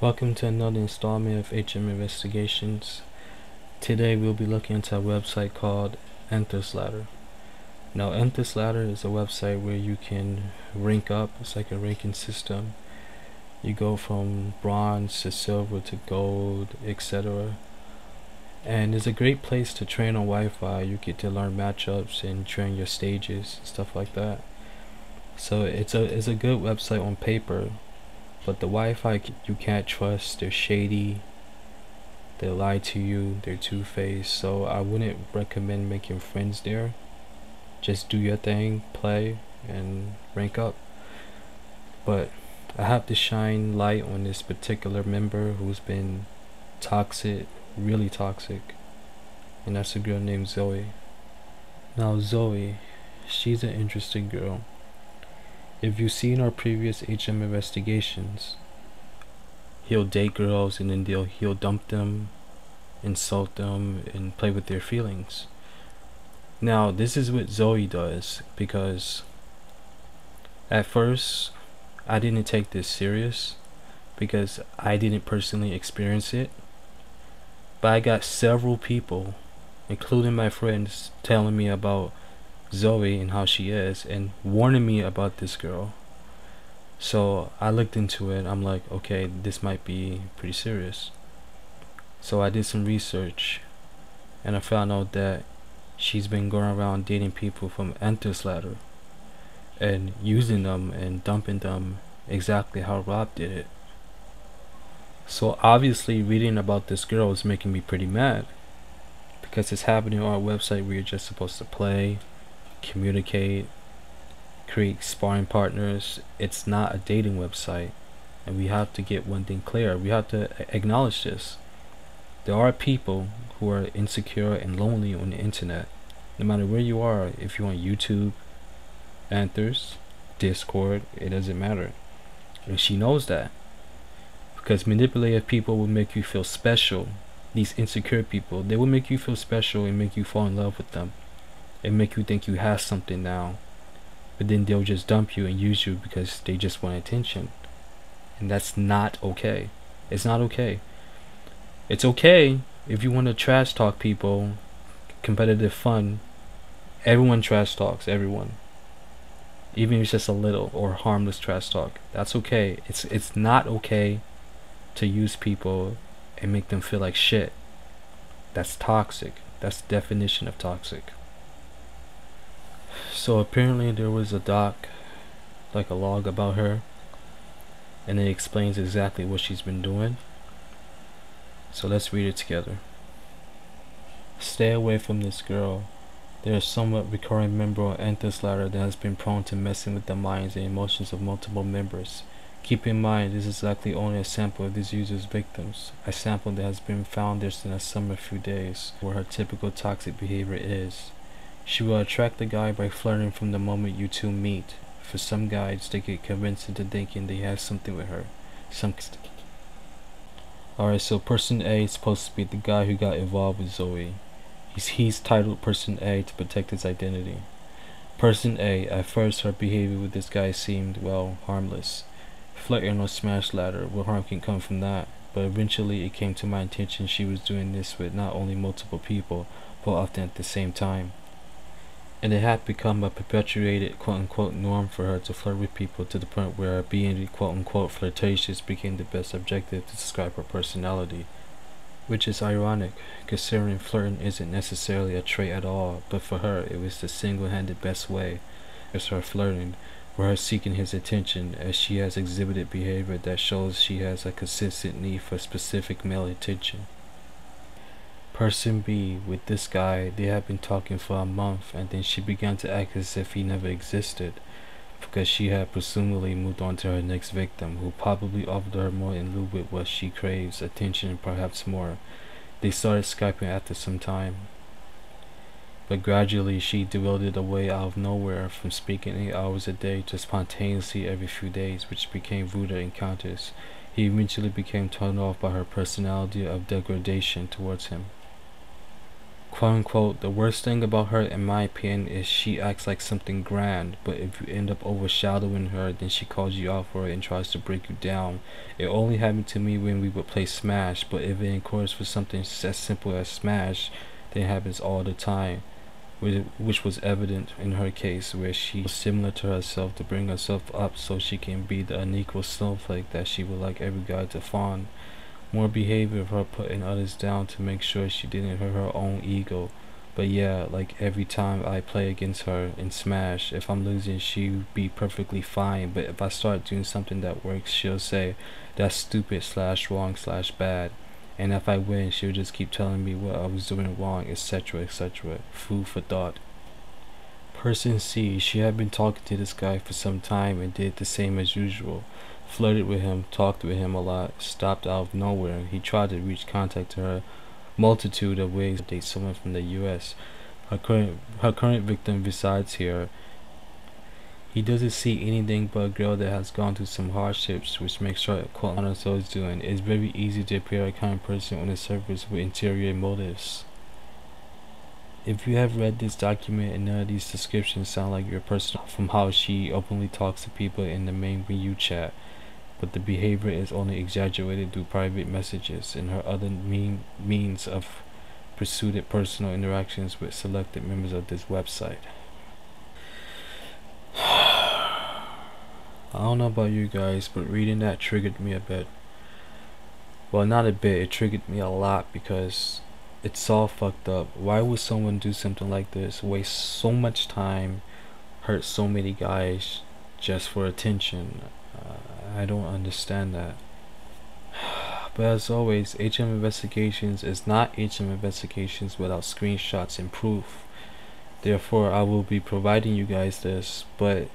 Welcome to another installment of HM Investigations. Today we'll be looking into a website called Enter's Ladder. Now Enter's Ladder is a website where you can rank up. It's like a ranking system. You go from bronze to silver to gold, etc. And it's a great place to train on Wi-Fi. You get to learn matchups and train your stages and stuff like that. So it's a good website on paper. But the Wi-Fi you can't trust. They're shady. They lie to you. They're two-faced. So I wouldn't recommend making friends there. Just do your thing, play, and rank up. But I have to shine light on this particular member who's been toxic, really toxic. And that's a girl named Zoe. Now Zoe, she's an interesting girl. If you've seen our previous HM investigations, he'll date girls and then he'll dump them, insult them, and play with their feelings. Now this is what Zoe does, because at first I didn't take this serious because I didn't personally experience it, but I got several people, including my friends, telling me about Zoe and how she is and warning me about this girl. So I looked into it. I'm like, okay, this might be pretty serious. So I did some research and I found out that she's been going around dating people from Enter's Ladder and using them and dumping them exactly how Rob did it. So obviously reading about this girl is making me pretty mad, because it's happening on our website where you're just supposed to play, communicate, create sparring partners. It's not a dating website, and we have to get one thing clear. We have to acknowledge this. There are people who are insecure and lonely on the internet, no matter where you are. If you're on YouTube, Anthers, Discord, it doesn't matter. And she knows that, because manipulative people will make you feel special. These insecure people, they will make you feel special and make you fall in love with them and make you think you have something now, but then they'll just dump you and use you because they just want attention. And that's not okay. It's not okay. It's okay if you want to trash talk people, competitive fun. Everyone trash talks everyone, even if it's just a little or harmless trash talk. That's okay. It's not okay to use people and make them feel like shit. That's toxic. That's the definition of toxic. So apparently there was a doc, like a log about her, and it explains exactly what she's been doing. So let's read it together. Stay away from this girl. There is somewhat recurring member on Enter's Ladder that has been prone to messing with the minds and emotions of multiple members. Keep in mind, this is likely only a sample of this user's victims. A sample that has been found just in a summer few days, where her typical toxic behavior is. She will attract the guy by flirting from the moment you two meet. For some guys, they get convinced into thinking they have something with her. Alright, so person A is supposed to be the guy who got involved with Zoe. He's titled Person A to protect his identity. Person A, at first her behavior with this guy seemed, well, harmless. Flirting or smash ladder, what harm can come from that? But eventually it came to my attention she was doing this with not only multiple people, but often at the same time. And it had become a perpetuated quote-unquote norm for her to flirt with people, to the point where being quote-unquote flirtatious became the best objective to describe her personality. Which is ironic, considering flirting isn't necessarily a trait at all, but for her it was the single-handed best way. It's her flirting, or her seeking his attention, as she has exhibited behavior that shows she has a consistent need for specific male attention. Person B, with this guy, they have been talking for a month, and then she began to act as if he never existed, because she had presumably moved on to her next victim, who probably offered her more in lieu with what she craves, attention and perhaps more. They started Skyping after some time, but gradually she dwindled away out of nowhere, from speaking 8 hours a day to spontaneously every few days, which became ruder encounters. He eventually became turned off by her personality of degradation towards him. quote unquote, the worst thing about her, in my opinion, is she acts like something grand, but if you end up overshadowing her, then she calls you out for it and tries to break you down. It only happened to me when we would play Smash, but if it encourages for something as simple as Smash, then it happens all the time, which was evident in her case, where she was similar to herself to bring herself up so she can be the unequal snowflake that she would like every guy to fawn. More behavior of her putting others down to make sure she didn't hurt her own ego. But yeah, like every time I play against her in Smash, if I'm losing, she'll be perfectly fine. But if I start doing something that works, she'll say, that's stupid / wrong / bad. And if I win, she'll just keep telling me what I was doing wrong, etc, etc. Food for thought. Person C, she had been talking to this guy for some time and did the same as usual. Flirted with him, talked with him a lot, stopped out of nowhere. He tried to reach contact to her multitude of ways to date someone from the US. Her current victim resides here. He doesn't see anything but a girl that has gone through some hardships, which makes her quote on ourselves doing. It's very easy to appear a kind person on the surface with interior motives. If you have read this document and none of these descriptions sound like your person, from how she openly talks to people in the main when you chat, but the behavior is only exaggerated through private messages and her other means of pursued personal interactions with selected members of this website. I don't know about you guys, but reading that triggered me a bit. Well, not a bit, it triggered me a lot because it's all fucked up. Why would someone do something like this? Waste so much time, hurt so many guys just for attention. I don't understand that. But as always, HM Investigations is not HM Investigations without screenshots and proof. Therefore, I will be providing you guys this, but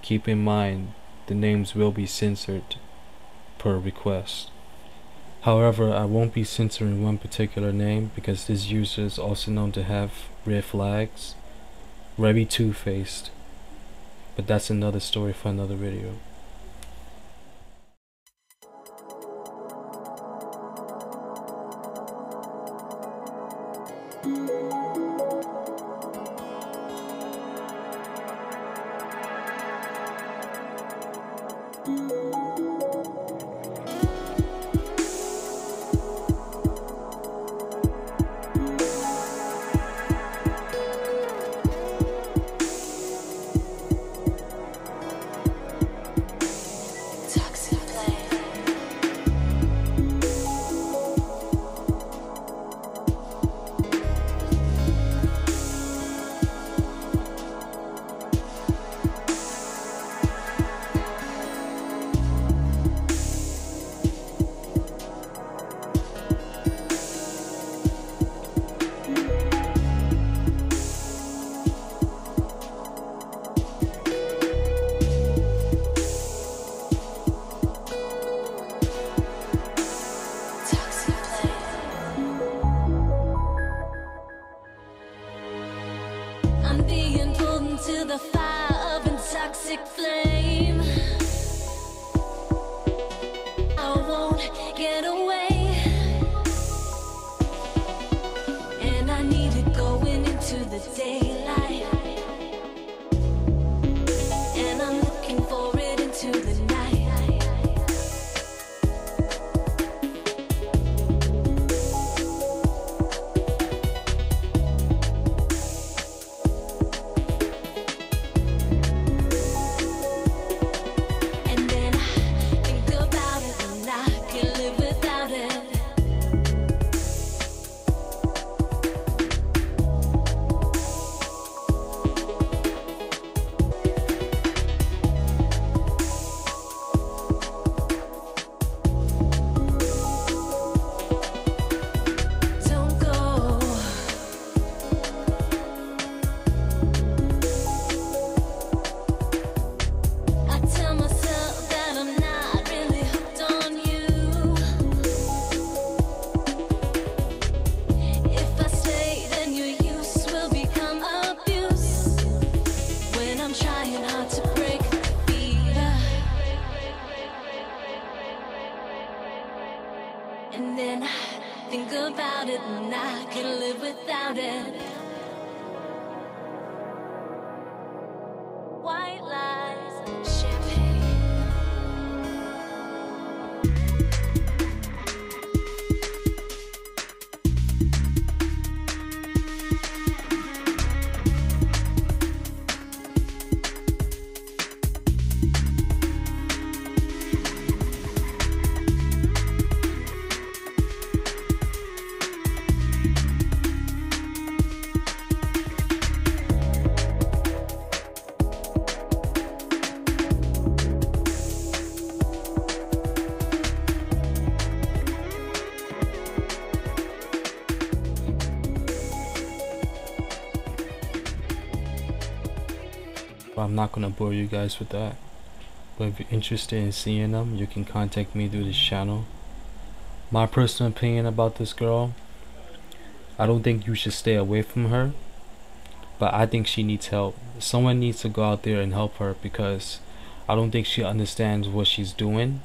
keep in mind the names will be censored per request. However, I won't be censoring one particular name because this user is also known to have red flags. Very two-faced. But that's another story for another video. The fire of a toxic flame, I won't get away, and I need it going into the daylight, and I'm looking for it into the night. And then Think about it and I can live without it. White lies, champagne. But I'm not gonna bore you guys with that. But if you're interested in seeing them, you can contact me through this channel. My personal opinion about this girl, I don't think you should stay away from her, but I think she needs help. Someone needs to go out there and help her, because I don't think she understands what she's doing.